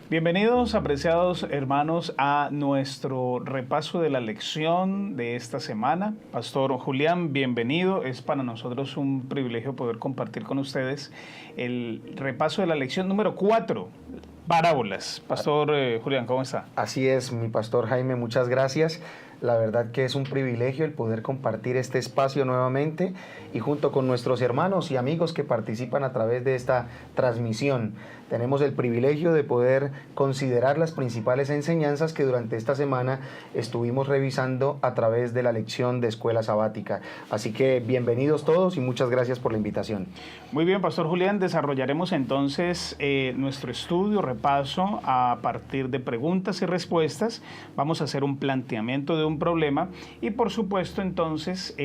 Bienvenidos, apreciados hermanos, a nuestro repaso de la lección de esta semana. Pastor Julián, bienvenido. Es para nosotros un privilegio poder compartir con ustedes el repaso de la lección número 4, parábolas. Pastor Julián, ¿cómo está? Así es, mi pastor Jaime, muchas gracias. La verdad que es un privilegio el poder compartir este espacio nuevamente y junto con nuestros hermanos y amigos que participan a través de esta transmisión. Tenemos el privilegio de poder considerar las principales enseñanzas que durante esta semana estuvimos revisando a través de la lección de Escuela Sabática. Así que bienvenidos todos y muchas gracias por la invitación. Muy bien, Pastor Julián, desarrollaremos entonces nuestro estudio, repaso a partir de preguntas y respuestas. Vamos a hacer un planteamiento de un problema y por supuesto entonces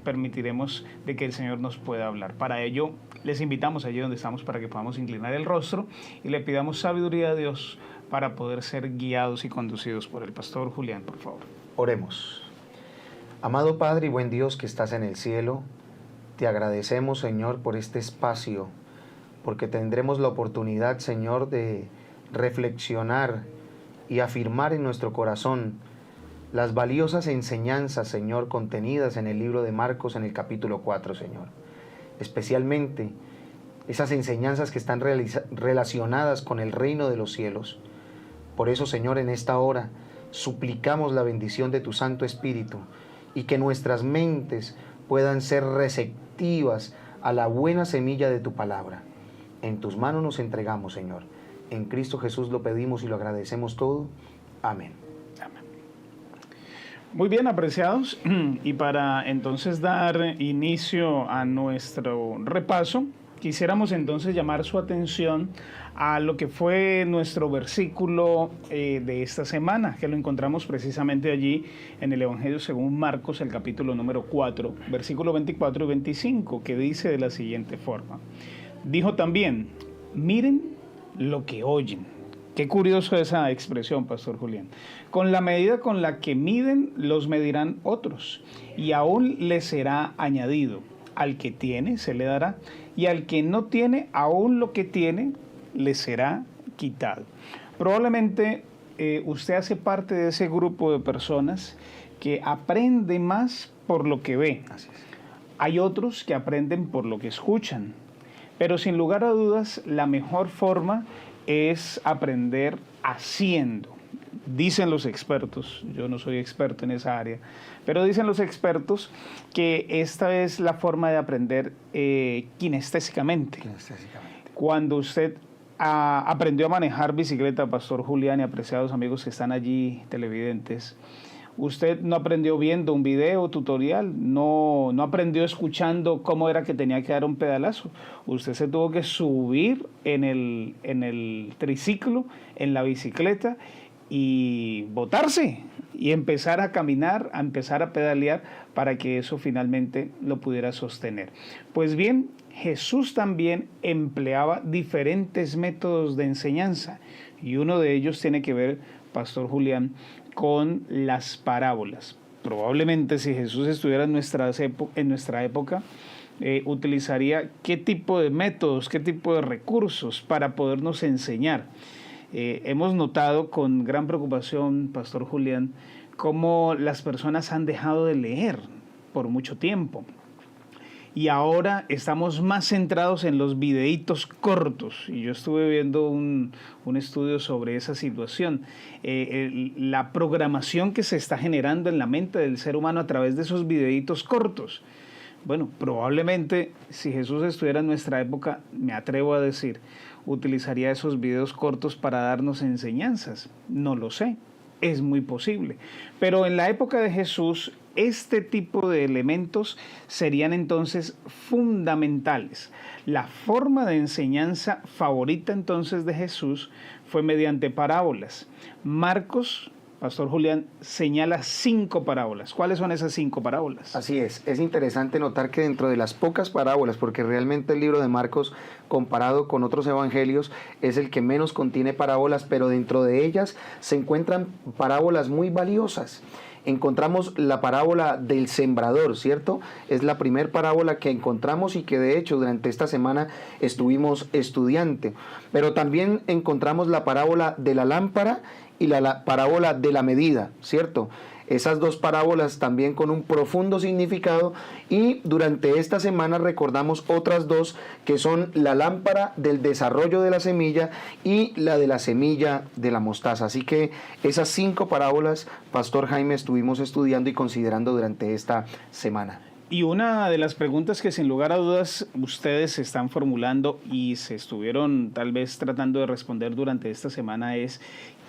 permitiremos de que el Señor nos pueda hablar. Para ello les invitamos allí donde estamos para que podamos inclinar el rostro y le pidamos sabiduría a Dios para poder ser guiados y conducidos por el Pastor Julián, por favor. Oremos. Amado Padre y buen Dios que estás en el cielo, te agradecemos, Señor, por este espacio, porque tendremos la oportunidad, Señor, de reflexionar y afirmar en nuestro corazón las valiosas enseñanzas, Señor, contenidas en el libro de Marcos en el capítulo 4, Señor. Especialmente esas enseñanzas que están relacionadas con el reino de los cielos. Por eso, Señor, en esta hora suplicamos la bendición de tu Santo Espíritu y que nuestras mentes puedan ser receptivas a la buena semilla de tu palabra. En tus manos nos entregamos, Señor. En Cristo Jesús lo pedimos y lo agradecemos todo. Amén. Amén. Muy bien, apreciados, y para entonces dar inicio a nuestro repaso, quisiéramos entonces llamar su atención a lo que fue nuestro versículo de esta semana, que lo encontramos precisamente allí en el Evangelio según Marcos, el capítulo número 4, versículo 24 y 25, que dice de la siguiente forma. Dijo también, miren lo que oyen. Qué curioso esa expresión, Pastor Julián. Con la medida con la que miden, los medirán otros, y aún les será añadido. Al que tiene, se le dará, y al que no tiene, aún lo que tiene, le será quitado. Probablemente usted hace parte de ese grupo de personas que aprende más por lo que ve. Así es. Hay otros que aprenden por lo que escuchan, pero sin lugar a dudas, la mejor forma es aprender haciendo. Dicen los expertos, yo no soy experto en esa área, pero dicen los expertos que esta es la forma de aprender kinestésicamente. Cuando usted aprendió a manejar bicicleta, Pastor Julián y apreciados amigos que están allí, televidentes, usted no aprendió viendo un video tutorial, no aprendió escuchando cómo era que tenía que dar un pedalazo. Usted se tuvo que subir en el triciclo, en la bicicleta y botarse y empezar a caminar, a empezar a pedalear para que eso finalmente lo pudiera sostener. Pues bien, Jesús también empleaba diferentes métodos de enseñanza y uno de ellos tiene que ver, Pastor Julián, con las parábolas. Probablemente si Jesús estuviera en nuestra época, utilizaría qué tipo de métodos, qué tipo de recursos para podernos enseñar. Hemos notado con gran preocupación, Pastor Julián, cómo las personas han dejado de leer por mucho tiempo. Y ahora estamos más centrados en los videitos cortos. Y yo estuve viendo un estudio sobre esa situación. La programación que se está generando en la mente del ser humano a través de esos videitos cortos. Bueno, probablemente si Jesús estuviera en nuestra época, me atrevo a decir, utilizaría esos videos cortos para darnos enseñanzas. No lo sé, es muy posible. Pero en la época de Jesús, este tipo de elementos serían entonces fundamentales. La forma de enseñanza favorita entonces de Jesús fue mediante parábolas. Marcos, Pastor Julián, señala 5 parábolas. ¿Cuáles son esas 5 parábolas? Así es interesante notar que dentro de las pocas parábolas, porque realmente el libro de Marcos, comparado con otros evangelios, es el que menos contiene parábolas, pero dentro de ellas se encuentran parábolas muy valiosas. encontramos la parábola del sembrador, ¿cierto? Es la primera parábola que encontramos y que de hecho durante esta semana estuvimos estudiando. Pero también encontramos la parábola de la lámpara y la parábola de la medida, ¿cierto? Esas dos parábolas también con un profundo significado, y durante esta semana recordamos otras dos que son la lámpara del desarrollo de la semilla y la de la semilla de la mostaza. Así que esas 5 parábolas, Pastor Jaime, estuvimos estudiando y considerando durante esta semana. Y una de las preguntas que sin lugar a dudas ustedes se están formulando y se estuvieron tal vez tratando de responder durante esta semana es: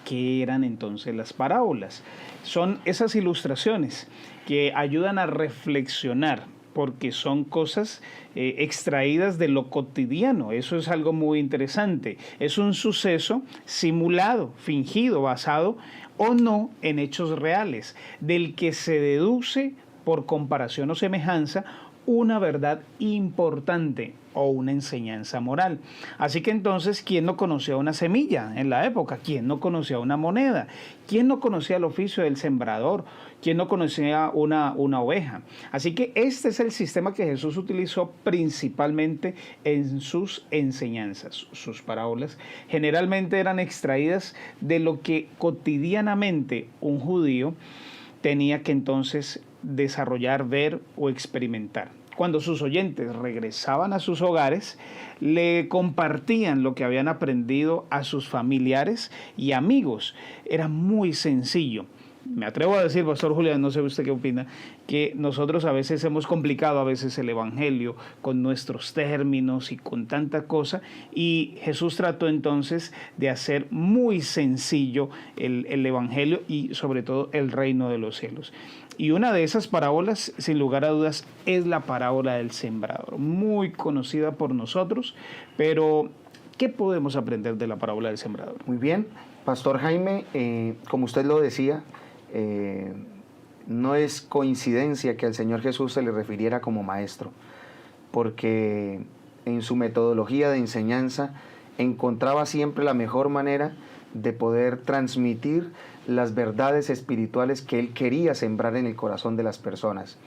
¿qué eran entonces las parábolas? Son esas ilustraciones que ayudan a reflexionar, porque son cosas extraídas de lo cotidiano. Eso es algo muy interesante. Es un suceso simulado, fingido, basado o no en hechos reales, del que se deduce por comparación o semejanza una verdad importante o una enseñanza moral. Así que entonces, ¿quién no conocía una semilla en la época? ¿Quién no conocía una moneda? ¿Quién no conocía el oficio del sembrador? ¿Quién no conocía una oveja? Así que este es el sistema que Jesús utilizó principalmente en sus enseñanzas. Sus parábolas generalmente eran extraídas de lo que cotidianamente un judío tenía que entonces desarrollar, ver o experimentar. Cuando sus oyentes regresaban a sus hogares, le compartían lo que habían aprendido a sus familiares y amigos. Era muy sencillo. Me atrevo a decir, Pastor Julián, no sé usted qué opina, que nosotros a veces hemos complicado a veces el Evangelio con nuestros términos y con tanta cosa, y Jesús trató entonces de hacer muy sencillo el Evangelio y sobre todo el reino de los cielos. Y una de esas parábolas, sin lugar a dudas, es la parábola del sembrador, muy conocida por nosotros, pero ¿qué podemos aprender de la parábola del sembrador? Muy bien, Pastor Jaime, como usted lo decía, no es coincidencia que al Señor Jesús se le refiriera como maestro, porque en su metodología de enseñanza encontraba siempre la mejor manera de poder transmitir las verdades espirituales que él quería sembrar en el corazón de las personas.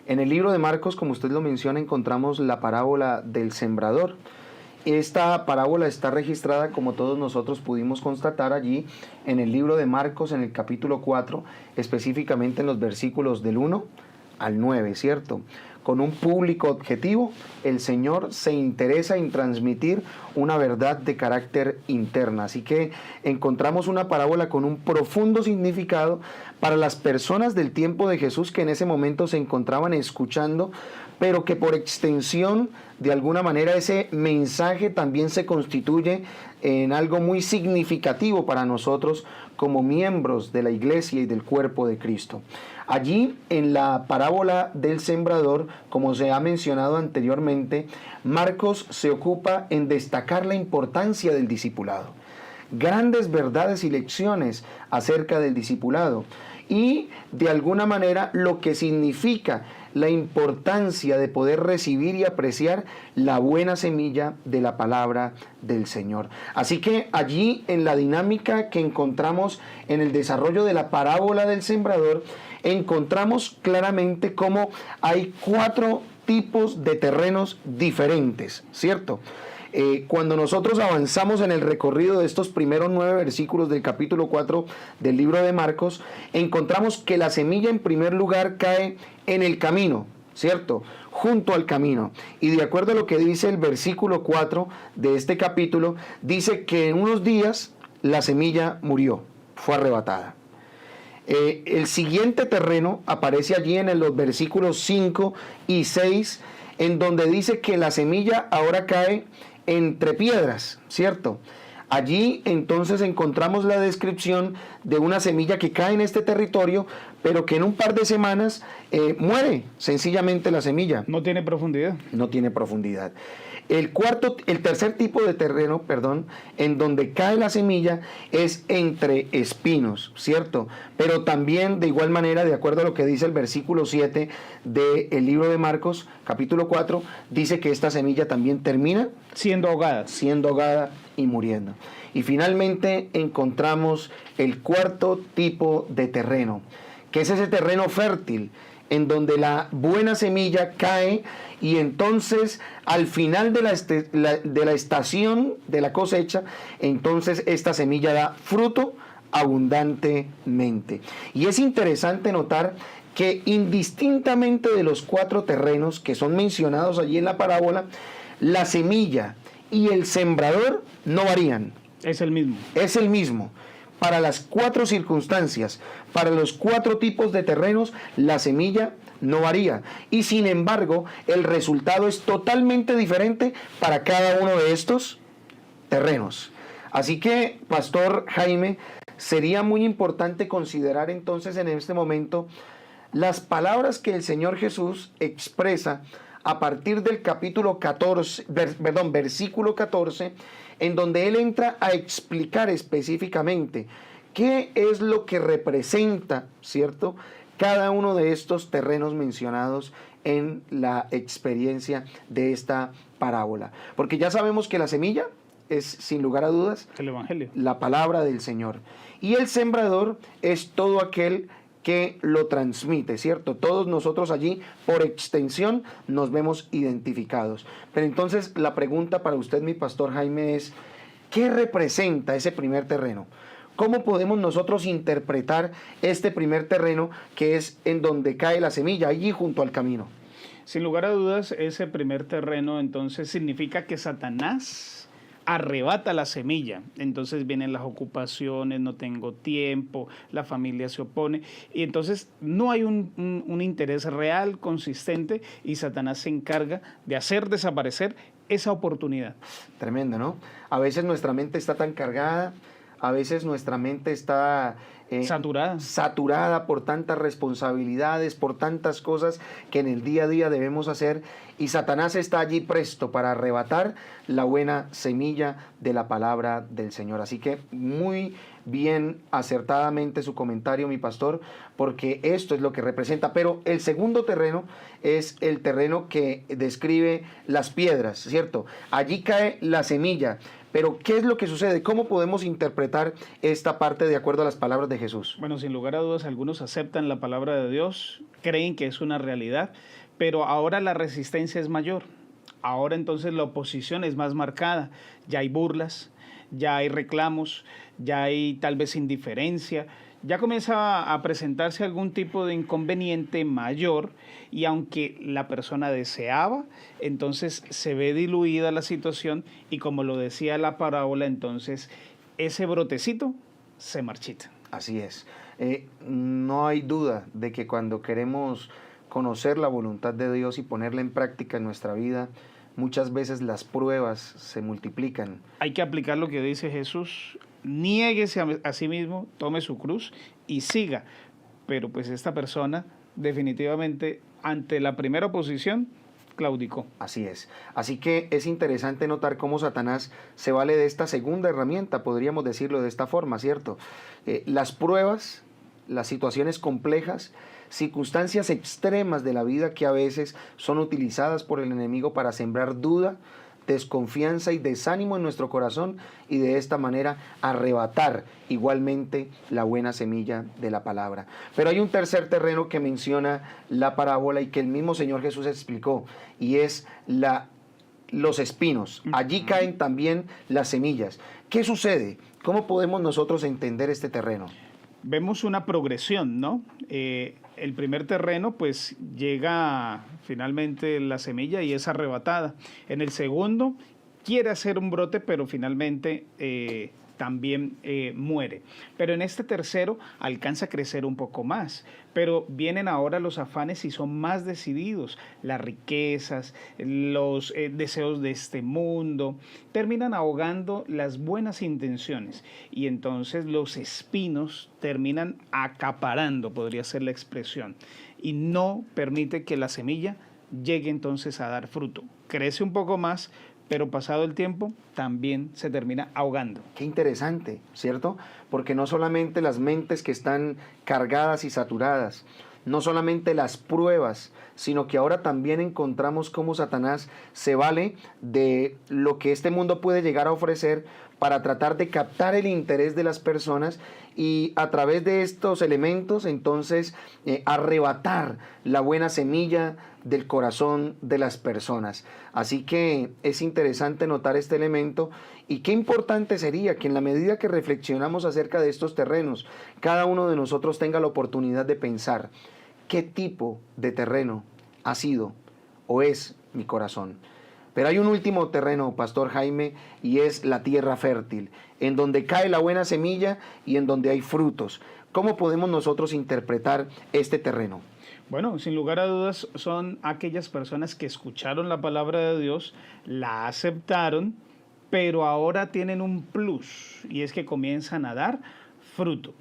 En el libro de Marcos, como usted lo menciona, encontramos la parábola del sembrador. Esta parábola está registrada, como todos nosotros pudimos constatar allí, en el libro de Marcos, en el capítulo 4, específicamente en los versículos del 1 al 9, ¿cierto? Con un público objetivo, el Señor se interesa en transmitir una verdad de carácter interna. Así que encontramos una parábola con un profundo significado para las personas del tiempo de Jesús que en ese momento se encontraban escuchando, pero que por extensión, de alguna manera, ese mensaje también se constituye en algo muy significativo para nosotros como miembros de la iglesia y del cuerpo de Cristo. Allí, en la parábola del sembrador, como se ha mencionado anteriormente, Marcos se ocupa en destacar la importancia del discipulado. Grandes verdades y lecciones acerca del discipulado y, de alguna manera, lo que significa la importancia de poder recibir y apreciar la buena semilla de la palabra del Señor. Así que allí, en la dinámica que encontramos en el desarrollo de la parábola del sembrador, encontramos claramente cómo hay 4 tipos de terrenos diferentes, ¿cierto? Cuando nosotros avanzamos en el recorrido de estos primeros 9 versículos del capítulo 4 del libro de Marcos, encontramos que la semilla en primer lugar cae en el camino, ¿cierto? Junto al camino. Y de acuerdo a lo que dice el versículo 4 de este capítulo, dice que en unos días la semilla murió, fue arrebatada. El siguiente terreno aparece allí en los versículos 5 y 6, en donde dice que la semilla ahora cae entre piedras, ¿cierto? Allí entonces encontramos la descripción de una semilla que cae en este territorio, pero que en un par de semanas muere sencillamente la semilla. No tiene profundidad. No tiene profundidad. El tercer tipo de terreno, en donde cae la semilla es entre espinos, ¿cierto? Pero también de igual manera, de acuerdo a lo que dice el versículo 7 del libro de Marcos, capítulo 4, dice que esta semilla también termina siendo ahogada y muriendo. Y finalmente encontramos el cuarto tipo de terreno, que es ese terreno fértil, en donde la buena semilla cae y entonces al final de la estación de la cosecha, entonces esta semilla da fruto abundantemente. Y es interesante notar que indistintamente de los 4 terrenos que son mencionados allí en la parábola, la semilla y el sembrador no varían. Es el mismo. Es el mismo. Para las 4 circunstancias, para los 4 tipos de terrenos, la semilla no varía. Y sin embargo, el resultado es totalmente diferente para cada uno de estos terrenos. Así que, Pastor Jaime, sería muy importante considerar entonces en este momento las palabras que el Señor Jesús expresa a partir del capítulo 14, versículo 14, en donde Él entra a explicar específicamente qué es lo que representa, ¿cierto?, cada uno de estos terrenos mencionados en la experiencia de esta parábola. Porque ya sabemos que la semilla es, sin lugar a dudas, el Evangelio, la palabra del Señor. Y el sembrador es todo aquel que lo transmite, ¿cierto? Todos nosotros allí, por extensión, nos vemos identificados. Pero entonces la pregunta para usted, mi pastor Jaime, es: ¿qué representa ese primer terreno? ¿Cómo podemos nosotros interpretar este primer terreno que es en donde cae la semilla, allí junto al camino? Sin lugar a dudas, ese primer terreno entonces significa que Satanás arrebata la semilla. Entonces vienen las ocupaciones, no tengo tiempo, la familia se opone, y entonces no hay un interés real, consistente, y Satanás se encarga de hacer desaparecer esa oportunidad. Tremendo, ¿no? A veces nuestra mente está tan cargada, a veces nuestra mente está saturada por tantas responsabilidades, por tantas cosas que en el día a día debemos hacer, y Satanás está allí presto para arrebatar la buena semilla de la palabra del Señor. Así que muy bien, acertadamente su comentario, mi pastor, porque esto es lo que representa. Pero el segundo terreno es el terreno que describe las piedras, ¿cierto? Allí cae la semilla. Pero, ¿qué es lo que sucede? ¿Cómo podemos interpretar esta parte de acuerdo a las palabras de Jesús? Bueno, sin lugar a dudas, algunos aceptan la palabra de Dios, creen que es una realidad, pero ahora la resistencia es mayor. Ahora entonces la oposición es más marcada. Ya hay burlas, ya hay reclamos, ya hay tal vez indiferencia. Ya comienza a presentarse algún tipo de inconveniente mayor, y aunque la persona deseaba, entonces se ve diluida la situación, y como lo decía la parábola, entonces ese brotecito se marchita. Así es. No hay duda de que cuando queremos conocer la voluntad de Dios y ponerla en práctica en nuestra vida, muchas veces las pruebas se multiplican. Hay que aplicar lo que dice Jesús: niéguese a sí mismo, tome su cruz y siga. Pero pues esta persona definitivamente ante la primera oposición claudicó. Así es. Así que es interesante notar cómo Satanás se vale de esta segunda herramienta, podríamos decirlo de esta forma, ¿cierto? Las pruebas, las situaciones complejas, circunstancias extremas de la vida que a veces son utilizadas por el enemigo para sembrar duda, desconfianza y desánimo en nuestro corazón, y de esta manera arrebatar igualmente la buena semilla de la palabra. Pero hay un tercer terreno que menciona la parábola y que el mismo Señor Jesús explicó, y es los espinos. Allí caen también las semillas. ¿Qué sucede? ¿Cómo podemos nosotros entender este terreno? Vemos una progresión, ¿no? El primer terreno, pues llega finalmente la semilla y es arrebatada. En el segundo quiere hacer un brote, pero finalmente también muere. Pero en este tercero alcanza a crecer un poco más. Pero vienen ahora los afanes y son más decididos. Las riquezas, los deseos de este mundo, terminan ahogando las buenas intenciones. Y entonces los espinos terminan acaparando, podría ser la expresión. Y no permite que la semilla llegue entonces a dar fruto. Crece un poco más, pero pasado el tiempo también se termina ahogando. Qué interesante, ¿cierto? Porque no solamente las mentes que están cargadas y saturadas, no solamente las pruebas, sino que ahora también encontramos cómo Satanás se vale de lo que este mundo puede llegar a ofrecer para tratar de captar el interés de las personas y a través de estos elementos entonces arrebatar la buena semilla del corazón de las personas. Así que es interesante notar este elemento y qué importante sería que en la medida que reflexionamos acerca de estos terrenos, cada uno de nosotros tenga la oportunidad de pensar qué tipo de terreno ha sido o es mi corazón. Pero hay un último terreno, Pastor Jaime, y es la tierra fértil, en donde cae la buena semilla y en donde hay frutos. ¿Cómo podemos nosotros interpretar este terreno? Bueno, sin lugar a dudas son aquellas personas que escucharon la palabra de Dios, la aceptaron, pero ahora tienen un plus y es que comienzan a dar fruto.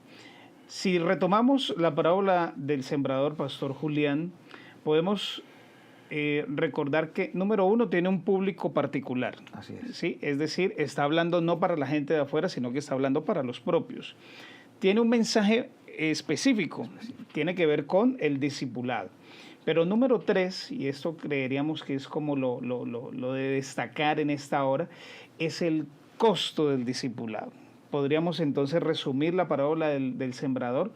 Si retomamos la parábola del sembrador, Pastor Julián, podemos recordar que, número uno, tiene un público particular. Así es. ¿Sí? Es decir, está hablando no para la gente de afuera, sino que está hablando para los propios. Tiene un mensaje específico, tiene que ver con el discipulado. Pero número tres, y esto creeríamos que es como lo de destacar en esta hora, es el costo del discipulado. Podríamos entonces resumir la parábola del sembrador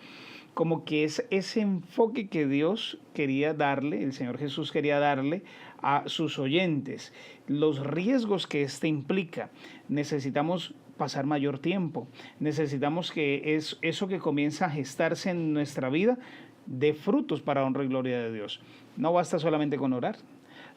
como que es ese enfoque que Dios quería darle, el Señor Jesús quería darle a sus oyentes, los riesgos que éste implica. Necesitamos pasar mayor tiempo, necesitamos que eso que comienza a gestarse en nuestra vida dé frutos para honra y gloria de Dios. No basta solamente con orar,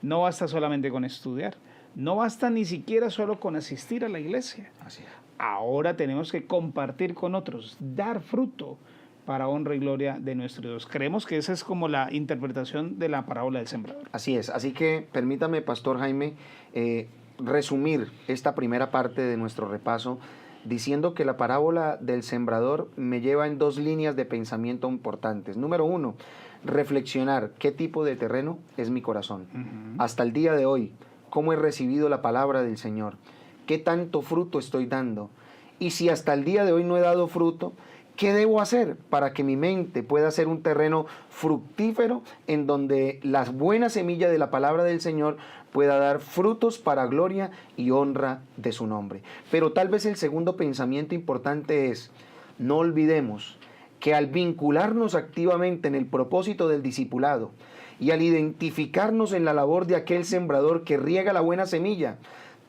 no basta solamente con estudiar, no basta ni siquiera solo con asistir a la iglesia. Así es. Ahora tenemos que compartir con otros, dar fruto para honra y gloria de nuestro Dios. Creemos que esa es como la interpretación de la parábola del sembrador. Así es, así que permítame, Pastor Jaime, resumir esta primera parte de nuestro repaso diciendo que la parábola del sembrador me lleva en dos líneas de pensamiento importantes. Número uno, reflexionar qué tipo de terreno es mi corazón. Hasta el día de hoy, cómo he recibido la palabra del Señor, qué tanto fruto estoy dando. Y si hasta el día de hoy no he dado fruto, ¿qué debo hacer para que mi mente pueda ser un terreno fructífero en donde la buena semilla de la palabra del Señor pueda dar frutos para gloria y honra de su nombre? Pero tal vez el segundo pensamiento importante es, no olvidemos que al vincularnos activamente en el propósito del discipulado y al identificarnos en la labor de aquel sembrador que riega la buena semilla,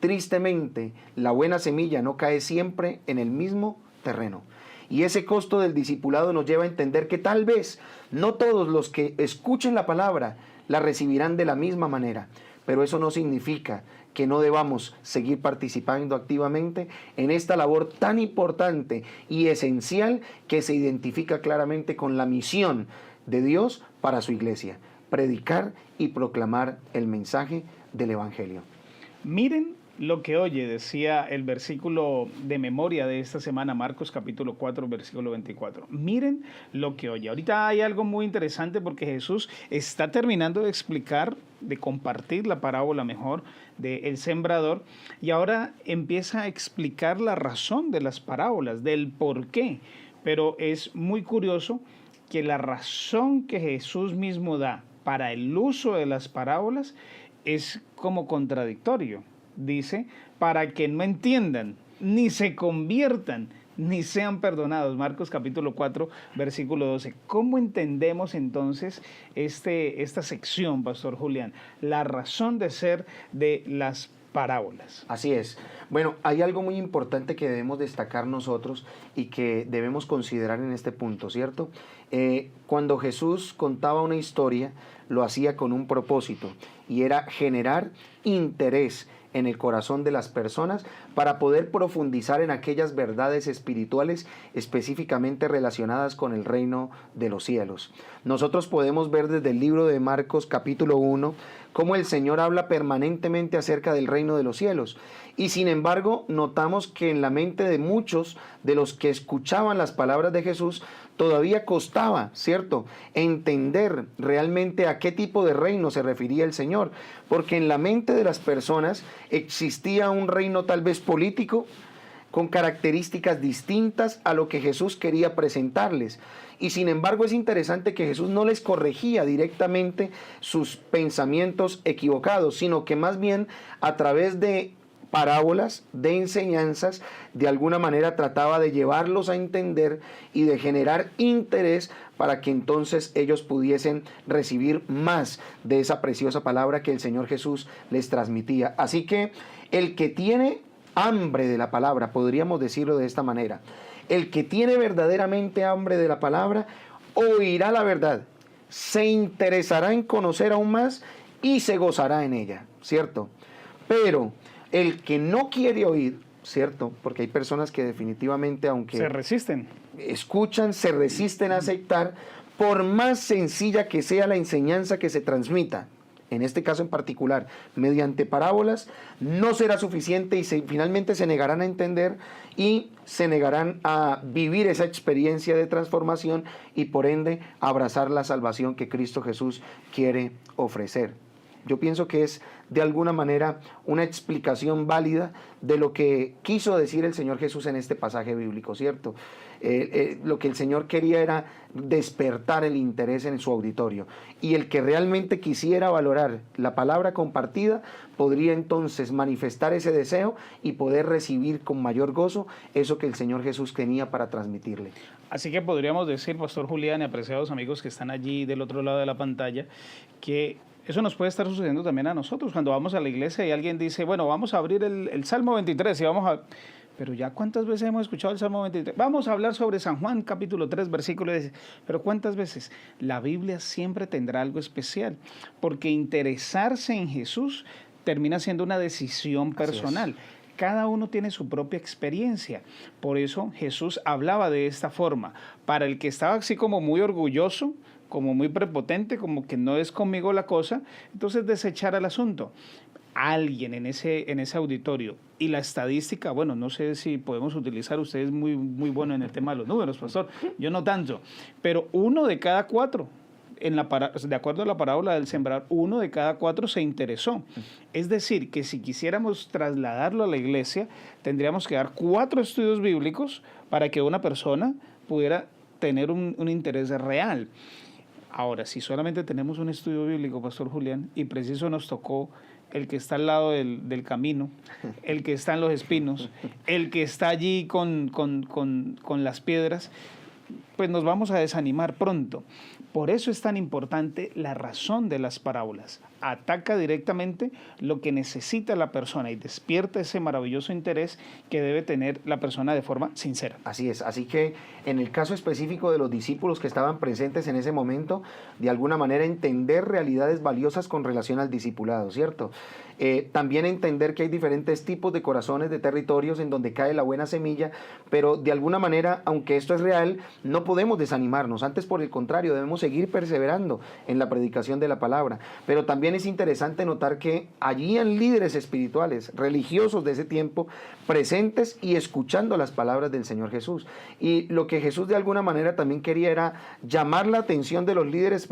tristemente la buena semilla no cae siempre en el mismo terreno. Y ese costo del discipulado nos lleva a entender que tal vez no todos los que escuchen la palabra la recibirán de la misma manera, pero eso no significa que no debamos seguir participando activamente en esta labor tan importante y esencial que se identifica claramente con la misión de Dios para su iglesia: predicar y proclamar el mensaje del Evangelio. Miren lo que oye, decía el versículo de memoria de esta semana, Marcos capítulo 4, versículo 24. Miren lo que oye. Ahorita hay algo muy interesante porque Jesús está terminando de explicar, de compartir la parábola mejor del sembrador, y ahora empieza a explicar la razón de las parábolas, del por qué. Pero es muy curioso que la razón que Jesús mismo da para el uso de las parábolas es como contradictorio. Dice, para que no entiendan, ni se conviertan, ni sean perdonados. Marcos capítulo 4, versículo 12. ¿Cómo entendemos entonces esta sección, Pastor Julián? La razón de ser de las parábolas. Así es. Bueno, hay algo muy importante que debemos destacar nosotros y que debemos considerar en este punto, ¿cierto? Cuando Jesús contaba una historia, lo hacía con un propósito, y era generar interés en el corazón de las personas para poder profundizar en aquellas verdades espirituales específicamente relacionadas con el reino de los cielos. Nosotros podemos ver desde el libro de Marcos capítulo 1 cómo el Señor habla permanentemente acerca del reino de los cielos, y sin embargo notamos que en la mente de muchos de los que escuchaban las palabras de Jesús todavía costaba, ¿cierto?, entender realmente a qué tipo de reino se refería el Señor, porque en la mente de las personas existía un reino tal vez político, con características distintas a lo que Jesús quería presentarles. Y sin embargo es interesante que Jesús no les corregía directamente sus pensamientos equivocados, sino que más bien a través de parábolas, de enseñanzas, de alguna manera trataba de llevarlos a entender y de generar interés para que entonces ellos pudiesen recibir más de esa preciosa palabra que el Señor Jesús les transmitía. Así que el que tiene hambre de la palabra, podríamos decirlo de esta manera, el que tiene verdaderamente hambre de la palabra, oirá la verdad, se interesará en conocer aún más y se gozará en ella, ¿cierto? Pero el que no quiere oír, ¿cierto? Porque hay personas que definitivamente, aunque se resisten, escuchan, se resisten a aceptar, por más sencilla que sea la enseñanza que se transmita, en este caso en particular, mediante parábolas, no será suficiente y finalmente se negarán a entender y se negarán a vivir esa experiencia de transformación y por ende abrazar la salvación que Cristo Jesús quiere ofrecer. Yo pienso que es de alguna manera una explicación válida de lo que quiso decir el Señor Jesús en este pasaje bíblico, ¿cierto? Lo que el Señor quería era despertar el interés en su auditorio, y el que realmente quisiera valorar la palabra compartida podría entonces manifestar ese deseo y poder recibir con mayor gozo eso que el Señor Jesús tenía para transmitirle. Así que podríamos decir, Pastor Julián y apreciados amigos que están allí del otro lado de la pantalla, que eso nos puede estar sucediendo también a nosotros cuando vamos a la iglesia y alguien dice, bueno, vamos a abrir el Salmo 23 y vamos a... Pero ya ¿cuántas veces hemos escuchado el Salmo 23? Vamos a hablar sobre San Juan, capítulo 3, versículo 10. Pero ¿cuántas veces? La Biblia siempre tendrá algo especial, porque interesarse en Jesús termina siendo una decisión personal. Cada uno tiene su propia experiencia. Por eso Jesús hablaba de esta forma. Para el que estaba así como muy orgulloso, como muy prepotente, como que no es conmigo la cosa, entonces desechar el asunto. Alguien en ese auditorio, y la estadística, bueno, no sé si podemos utilizar, usted es muy bueno en el tema de los números, pastor, yo no tanto, pero 1 de cada 4, de acuerdo a la parábola del sembrador, 1 de cada 4 se interesó. Es decir, que si quisiéramos trasladarlo a la iglesia, tendríamos que dar 4 estudios bíblicos para que una persona pudiera tener un interés real. Ahora, si solamente tenemos un estudio bíblico, Pastor Julián, y preciso nos tocó el que está al lado del camino, el que está en los espinos, el que está allí con las piedras, pues nos vamos a desanimar pronto. Por eso es tan importante la razón de las parábolas. Ataca directamente lo que necesita la persona y despierta ese maravilloso interés que debe tener la persona de forma sincera. Así es, así que en el caso específico de los discípulos que estaban presentes en ese momento, de alguna manera entender realidades valiosas con relación al discipulado, ¿cierto? También entender que hay diferentes tipos de corazones, de territorios en donde cae la buena semilla, pero de alguna manera, aunque esto es real, no podemos desanimarnos. Antes, por el contrario, debemos seguir perseverando en la predicación de la palabra. Pero también es interesante notar que allí hay líderes espirituales, religiosos de ese tiempo, presentes y escuchando las palabras del Señor Jesús. Y lo que Jesús de alguna manera también quería era llamar la atención de los líderes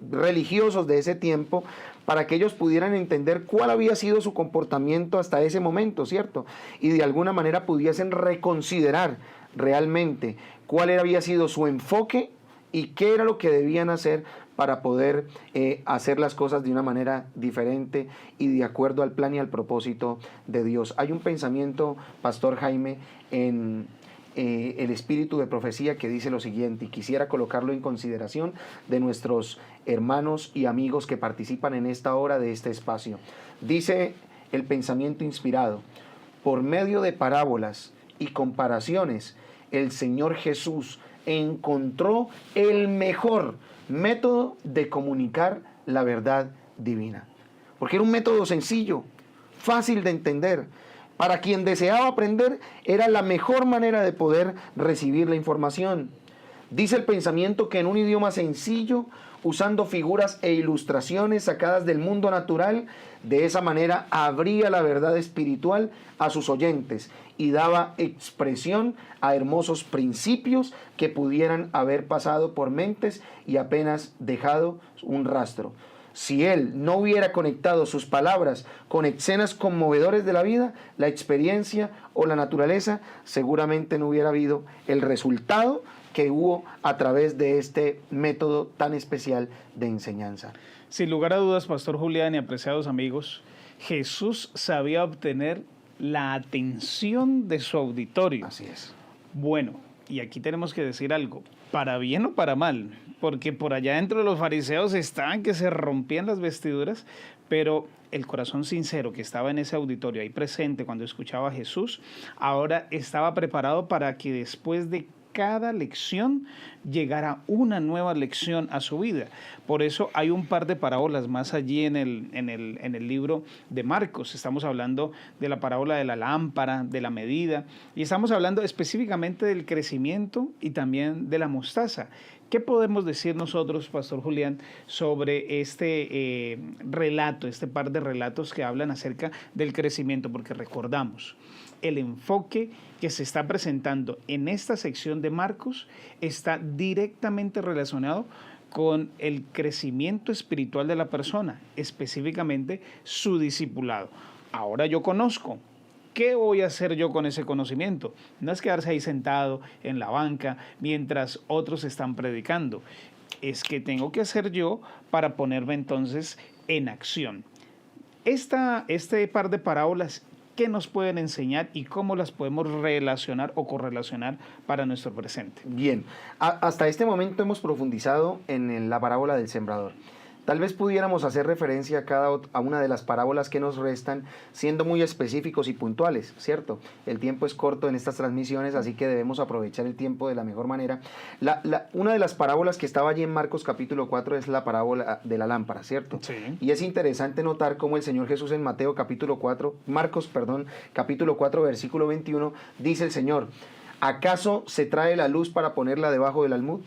religiosos de ese tiempo, para que ellos pudieran entender cuál había sido su comportamiento hasta ese momento, ¿cierto? Y de alguna manera pudiesen reconsiderar realmente cuál había sido su enfoque y qué era lo que debían hacer para poder hacer las cosas de una manera diferente y de acuerdo al plan y al propósito de Dios. Hay un pensamiento, Pastor Jaime, en el espíritu de profecía que dice lo siguiente, y quisiera colocarlo en consideración de nuestros hermanos y amigos que participan en esta hora de este espacio. Dice el pensamiento inspirado: por medio de parábolas y comparaciones, el Señor Jesús encontró el mejor método de comunicar la verdad divina. Porque era un método sencillo, fácil de entender. Para quien deseaba aprender, era la mejor manera de poder recibir la información. Dice el pensamiento que en un idioma sencillo, usando figuras e ilustraciones sacadas del mundo natural, de esa manera abría la verdad espiritual a sus oyentes y daba expresión a hermosos principios que pudieran haber pasado por mentes y apenas dejado un rastro. Si él no hubiera conectado sus palabras con escenas conmovedores de la vida, la experiencia o la naturaleza, seguramente no hubiera habido el resultado que hubo a través de este método tan especial de enseñanza. Sin lugar a dudas, Pastor Julián y apreciados amigos, Jesús sabía obtener la atención de su auditorio. Así es. Bueno, y aquí tenemos que decir algo, para bien o para mal, porque por allá dentro de los fariseos estaban que se rompían las vestiduras, pero el corazón sincero que estaba en ese auditorio ahí presente cuando escuchaba a Jesús, ahora estaba preparado para que después de cada lección llegara una nueva lección a su vida. Por eso hay un par de parábolas más allí en el libro de Marcos. Estamos hablando de la parábola de la lámpara, de la medida, y estamos hablando específicamente del crecimiento y también de la mostaza. ¿Qué podemos decir nosotros, Pastor Julián, sobre este relato, este par de relatos que hablan acerca del crecimiento? Porque recordamos, el enfoque que se está presentando en esta sección de Marcos está directamente relacionado con el crecimiento espiritual de la persona, específicamente su discipulado. Ahora yo conozco. ¿Qué voy a hacer yo con ese conocimiento? No es quedarse ahí sentado en la banca mientras otros están predicando. Es que tengo que hacer yo para ponerme entonces en acción. Este par de parábolas, ¿qué nos pueden enseñar y cómo las podemos relacionar o correlacionar para nuestro presente? Bien, hasta este momento hemos profundizado en la parábola del sembrador. Tal vez pudiéramos hacer referencia a una de las parábolas que nos restan, siendo muy específicos y puntuales, ¿cierto? El tiempo es corto en estas transmisiones, así que debemos aprovechar el tiempo de la mejor manera. Una de las parábolas que estaba allí en Marcos capítulo 4 es la parábola de la lámpara, ¿cierto? Sí. Y es interesante notar cómo el Señor Jesús en Marcos capítulo 4, versículo 21, dice el Señor: ¿acaso se trae la luz para ponerla debajo del almud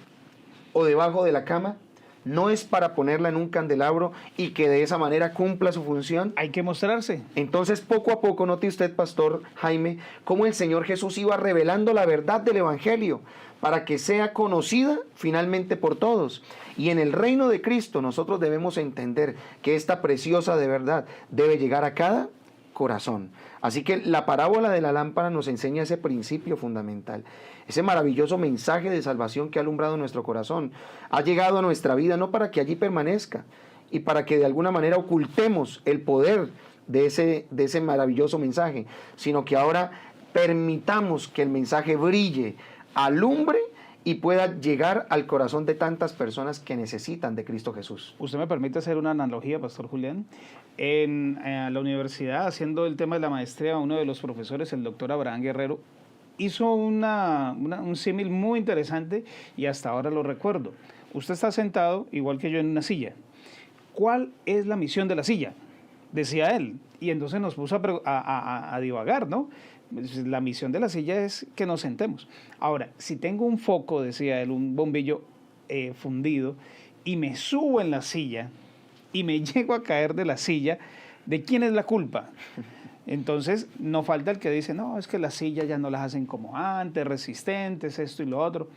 o debajo de la cama? ¿No es para ponerla en un candelabro y que de esa manera cumpla su función? Hay que mostrarse. Entonces, poco a poco, note usted, Pastor Jaime, cómo el Señor Jesús iba revelando la verdad del Evangelio para que sea conocida finalmente por todos. Y en el reino de Cristo nosotros debemos entender que esta preciosa de verdad debe llegar a cada corazón. Así que la parábola de la lámpara nos enseña ese principio fundamental, ese maravilloso mensaje de salvación que ha alumbrado nuestro corazón. Ha llegado a nuestra vida no para que allí permanezca y para que de alguna manera ocultemos el poder de ese maravilloso mensaje, sino que ahora permitamos que el mensaje brille, alumbre y pueda llegar al corazón de tantas personas que necesitan de Cristo Jesús. ¿Usted me permite hacer una analogía, Pastor Julián? En la universidad, haciendo el tema de la maestría, uno de los profesores, el doctor Abraham Guerrero, hizo un símil muy interesante y hasta ahora lo recuerdo. Usted está sentado, igual que yo, en una silla. ¿Cuál es la misión de la silla? Decía él. Y entonces nos puso a divagar, ¿no? La misión de la silla es que nos sentemos. Ahora, si tengo un foco, decía él, un bombillo fundido, y me subo en la silla y me llego a caer de la silla, ¿de quién es la culpa? Entonces, no falta el que dice, no, es que las sillas ya no las hacen como antes, resistentes, esto y lo otro.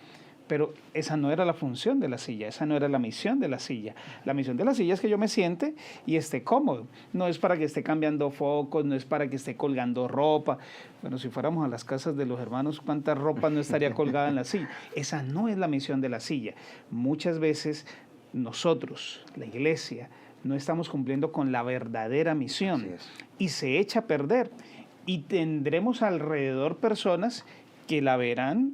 Pero esa no era la función de la silla, esa no era la misión de la silla. La misión de la silla es que yo me siente y esté cómodo. No es para que esté cambiando focos, no es para que esté colgando ropa. Bueno, si fuéramos a las casas de los hermanos, ¿cuánta ropa no estaría colgada en la silla? Esa no es la misión de la silla. Muchas veces nosotros, la iglesia, no estamos cumpliendo con la verdadera misión y se echa a perder. Y tendremos alrededor personas que la verán,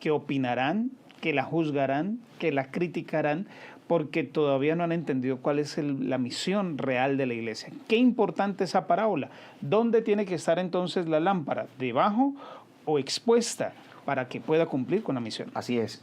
que opinarán, que la juzgarán, que la criticarán, porque todavía no han entendido cuál es la misión real de la iglesia. Qué importante esa parábola. ¿Dónde tiene que estar entonces la lámpara? ¿Debajo o expuesta? Para que pueda cumplir con la misión. Así es.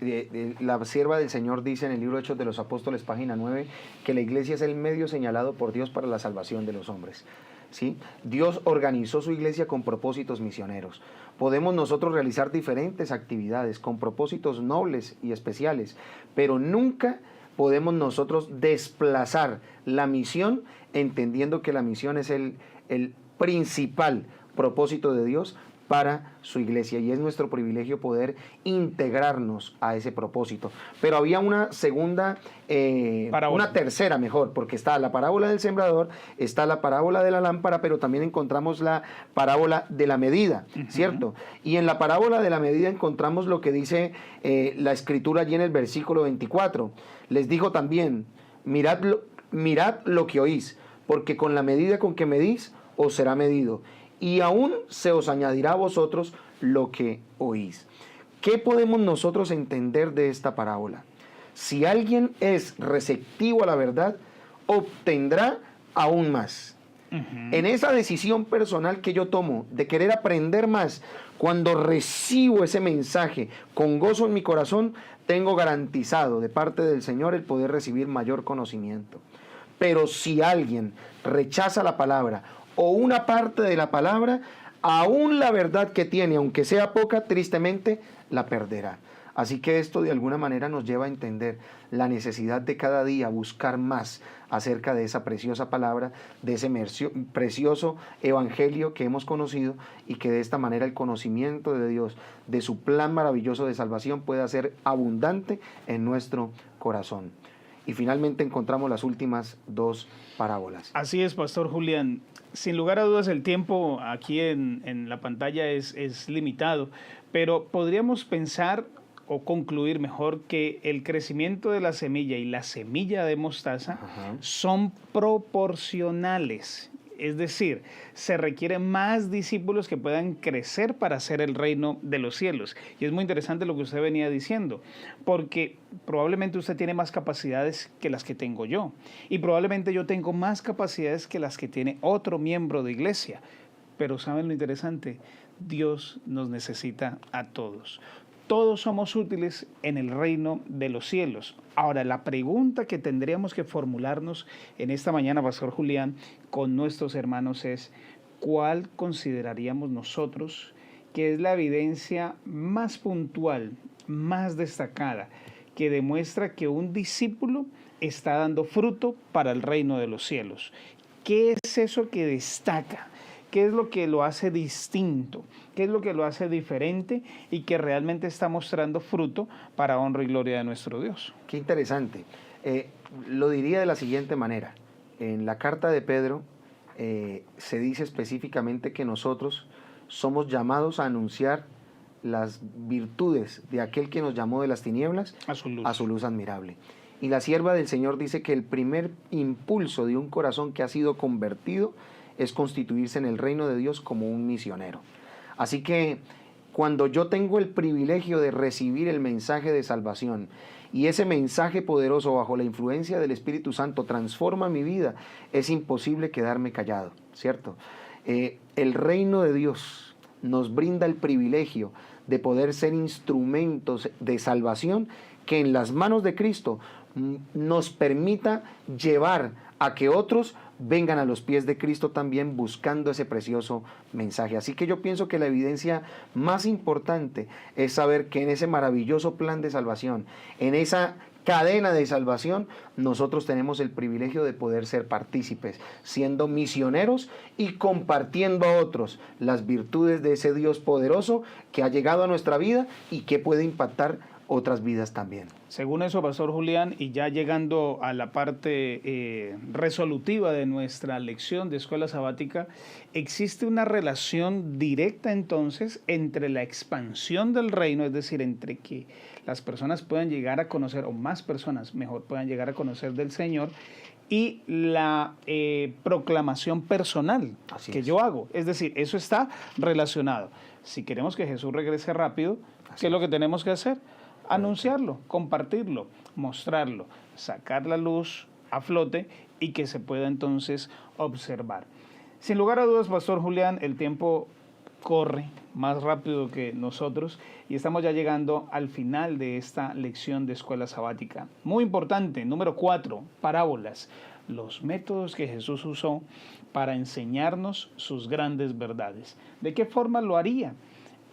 La sierva del Señor dice en el libro Hechos de los Apóstoles, página 9, que la iglesia es el medio señalado por Dios para la salvación de los hombres. ¿Sí? Dios organizó su iglesia con propósitos misioneros. Podemos nosotros realizar diferentes actividades con propósitos nobles y especiales, pero nunca podemos nosotros desplazar la misión, entendiendo que la misión es el principal propósito de Dios para su iglesia, y es nuestro privilegio poder integrarnos a ese propósito. Pero había una segunda, una tercera mejor, porque está la parábola del sembrador, está la parábola de la lámpara, pero también encontramos la parábola de la medida, ¿cierto? Y en la parábola de la medida encontramos lo que dice la escritura allí en el versículo 24. Les dijo también, mirad lo que oís, porque con la medida con que medís, os será medido, y aún se os añadirá a vosotros lo que oís. ¿Qué podemos nosotros entender de esta parábola? Si alguien es receptivo a la verdad, obtendrá aún más. En esa decisión personal que yo tomo de querer aprender más, cuando recibo ese mensaje con gozo en mi corazón, tengo garantizado de parte del Señor el poder recibir mayor conocimiento. Pero si alguien rechaza la palabra o una parte de la palabra, aún la verdad que tiene, aunque sea poca, tristemente la perderá. Así que esto de alguna manera nos lleva a entender la necesidad de cada día buscar más acerca de esa preciosa palabra, de ese precioso evangelio que hemos conocido, y que de esta manera el conocimiento de Dios, de su plan maravilloso de salvación, pueda ser abundante en nuestro corazón. Y finalmente encontramos las últimas dos parábolas. Así es, Pastor Julián. Sin lugar a dudas, el tiempo aquí en la pantalla es limitado, pero podríamos pensar o concluir mejor que el crecimiento de la semilla y la semilla de mostaza son proporcionales. Es decir, se requieren más discípulos que puedan crecer para hacer el reino de los cielos. Y es muy interesante lo que usted venía diciendo, porque probablemente usted tiene más capacidades que las que tengo yo. Y probablemente yo tengo más capacidades que las que tiene otro miembro de iglesia. Pero ¿saben lo interesante? Dios nos necesita a todos. Todos somos útiles en el reino de los cielos. Ahora, la pregunta que tendríamos que formularnos en esta mañana, Pastor Julián, con nuestros hermanos es: ¿cuál consideraríamos nosotros que es la evidencia más puntual, más destacada, que demuestra que un discípulo está dando fruto para el reino de los cielos? ¿Qué es eso que destaca? ¿Qué es lo que lo hace distinto? ¿Qué es lo que lo hace diferente y que realmente está mostrando fruto para honra y gloria de nuestro Dios? Qué interesante. Lo diría de la siguiente manera. En la carta de Pedro se dice específicamente que nosotros somos llamados a anunciar las virtudes de aquel que nos llamó de las tinieblas a su luz admirable. Y la sierva del Señor dice que el primer impulso de un corazón que ha sido convertido es constituirse en el reino de Dios como un misionero. Así que cuando yo tengo el privilegio de recibir el mensaje de salvación y ese mensaje poderoso bajo la influencia del Espíritu Santo transforma mi vida, es imposible quedarme callado, ¿cierto? El reino de Dios nos brinda el privilegio de poder ser instrumentos de salvación que en las manos de Cristo nos permita llevar a que otros vengan a los pies de Cristo también buscando ese precioso mensaje. Así que yo pienso que la evidencia más importante es saber que en ese maravilloso plan de salvación, en esa cadena de salvación, nosotros tenemos el privilegio de poder ser partícipes, siendo misioneros y compartiendo a otros las virtudes de ese Dios poderoso que ha llegado a nuestra vida y que puede impactar otras vidas también. Según eso, Pastor Julián, y ya llegando a la parte resolutiva de nuestra lección de escuela sabática, existe una relación directa entonces entre la expansión del reino, es decir, entre que las personas puedan llegar a conocer, o más personas mejor puedan llegar a conocer del Señor, y la proclamación personal que yo hago. Es decir, eso está relacionado. Si queremos que Jesús regrese rápido, ¿qué es lo que tenemos que hacer? Anunciarlo, compartirlo, mostrarlo, sacar la luz a flote y que se pueda entonces observar. Sin lugar a dudas, Pastor Julián, el tiempo corre más rápido que nosotros y estamos ya llegando al final de esta lección de escuela sabática. Muy importante, número 4, parábolas, los métodos que Jesús usó para enseñarnos sus grandes verdades. ¿De qué forma lo haría?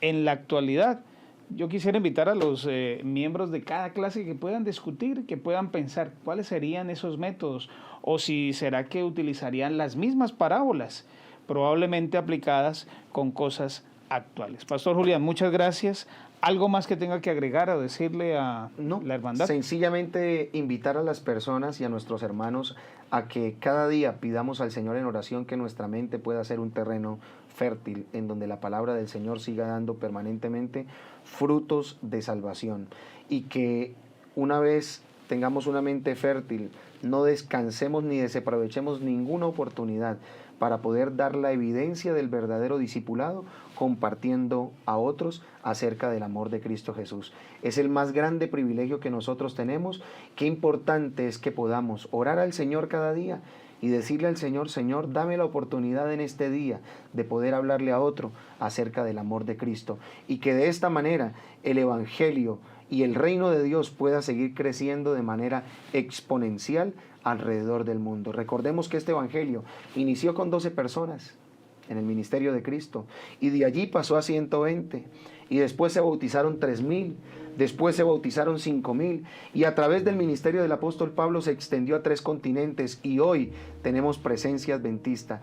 En la actualidad, yo quisiera invitar a los miembros de cada clase que puedan discutir, que puedan pensar cuáles serían esos métodos, o si será que utilizarían las mismas parábolas, probablemente aplicadas con cosas actuales. Pastor Julián, muchas gracias. ¿Algo más que tenga que agregar o decirle a la hermandad? Sencillamente invitar a las personas y a nuestros hermanos a que cada día pidamos al Señor en oración que nuestra mente pueda ser un terreno fértil en donde la palabra del Señor siga dando permanentemente frutos de salvación, y que una vez tengamos una mente fértil no descansemos ni desaprovechemos ninguna oportunidad para poder dar la evidencia del verdadero discipulado, compartiendo a otros acerca del amor de Cristo Jesús. Es el más grande privilegio que nosotros tenemos. Qué importante es que podamos orar al Señor cada día y decirle al Señor: Señor, dame la oportunidad en este día de poder hablarle a otro acerca del amor de Cristo, y que de esta manera el Evangelio y el reino de Dios pueda seguir creciendo de manera exponencial alrededor del mundo. Recordemos que este Evangelio inició con 12 personas en el ministerio de Cristo, y de allí pasó a 120, y después se bautizaron 3,000, después se bautizaron 5,000, y a través del ministerio del apóstol Pablo se extendió a 3 continentes, y hoy tenemos presencia adventista.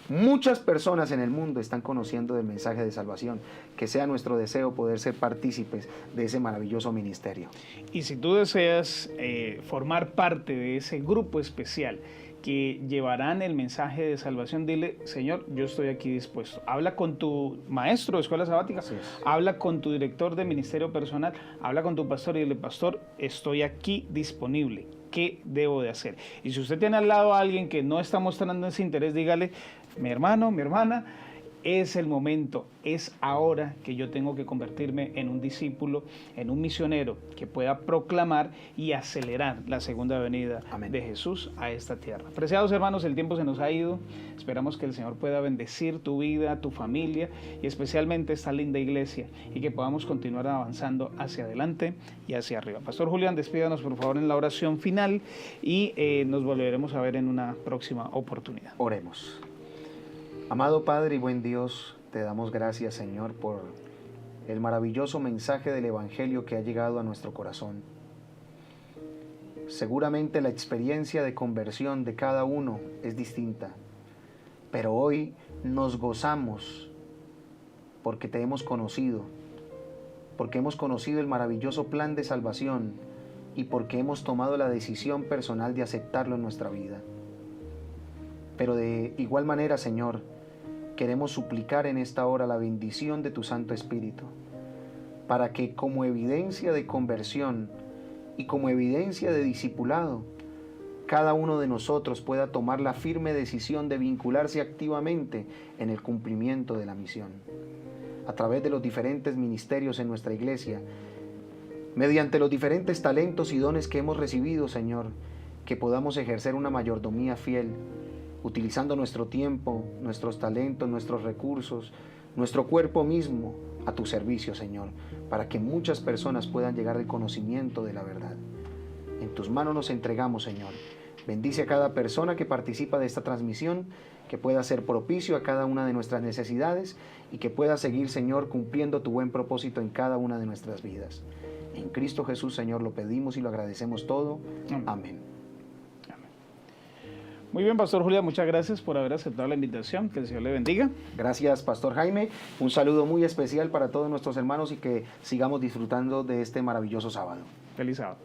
Muchas personas en el mundo están conociendo del mensaje de salvación. Que sea nuestro deseo poder ser partícipes de ese maravilloso ministerio. Y si tú deseas formar parte de ese grupo especial que llevarán el mensaje de salvación, dile: Señor, yo estoy aquí dispuesto. Habla con tu maestro de escuela sabática, habla con tu director de ministerio personal, habla con tu pastor y dile: pastor, estoy aquí disponible. ¿Qué debo de hacer? Y si usted tiene al lado a alguien que no está mostrando ese interés, dígale: mi hermano, mi hermana, es el momento, es ahora que yo tengo que convertirme en un discípulo, en un misionero que pueda proclamar y acelerar la segunda venida de Jesús a esta tierra. Apreciados hermanos, el tiempo se nos ha ido. Esperamos que el Señor pueda bendecir tu vida, tu familia y especialmente esta linda iglesia, y que podamos continuar avanzando hacia adelante y hacia arriba. Pastor Julián, despídanos por favor en la oración final y nos volveremos a ver en una próxima oportunidad. Oremos. Amado Padre y buen Dios, te damos gracias, Señor, por el maravilloso mensaje del Evangelio que ha llegado a nuestro corazón. Seguramente la experiencia de conversión de cada uno es distinta, pero hoy nos gozamos porque te hemos conocido, porque hemos conocido el maravilloso plan de salvación y porque hemos tomado la decisión personal de aceptarlo en nuestra vida. Pero de igual manera, Señor, queremos suplicar en esta hora la bendición de tu Santo Espíritu, para que como evidencia de conversión y como evidencia de discipulado, cada uno de nosotros pueda tomar la firme decisión de vincularse activamente en el cumplimiento de la misión. A través de los diferentes ministerios en nuestra iglesia, mediante los diferentes talentos y dones que hemos recibido, Señor, que podamos ejercer una mayordomía fiel, utilizando nuestro tiempo, nuestros talentos, nuestros recursos, nuestro cuerpo mismo a tu servicio, Señor, para que muchas personas puedan llegar al conocimiento de la verdad. En tus manos nos entregamos, Señor. Bendice a cada persona que participa de esta transmisión, que pueda ser propicio a cada una de nuestras necesidades y que pueda seguir, Señor, cumpliendo tu buen propósito en cada una de nuestras vidas. En Cristo Jesús, Señor, lo pedimos y lo agradecemos todo. Amén. Muy bien, Pastor Julián, muchas gracias por haber aceptado la invitación. Que el Señor le bendiga. Gracias, Pastor Jaime. Un saludo muy especial para todos nuestros hermanos y que sigamos disfrutando de este maravilloso sábado. Feliz sábado.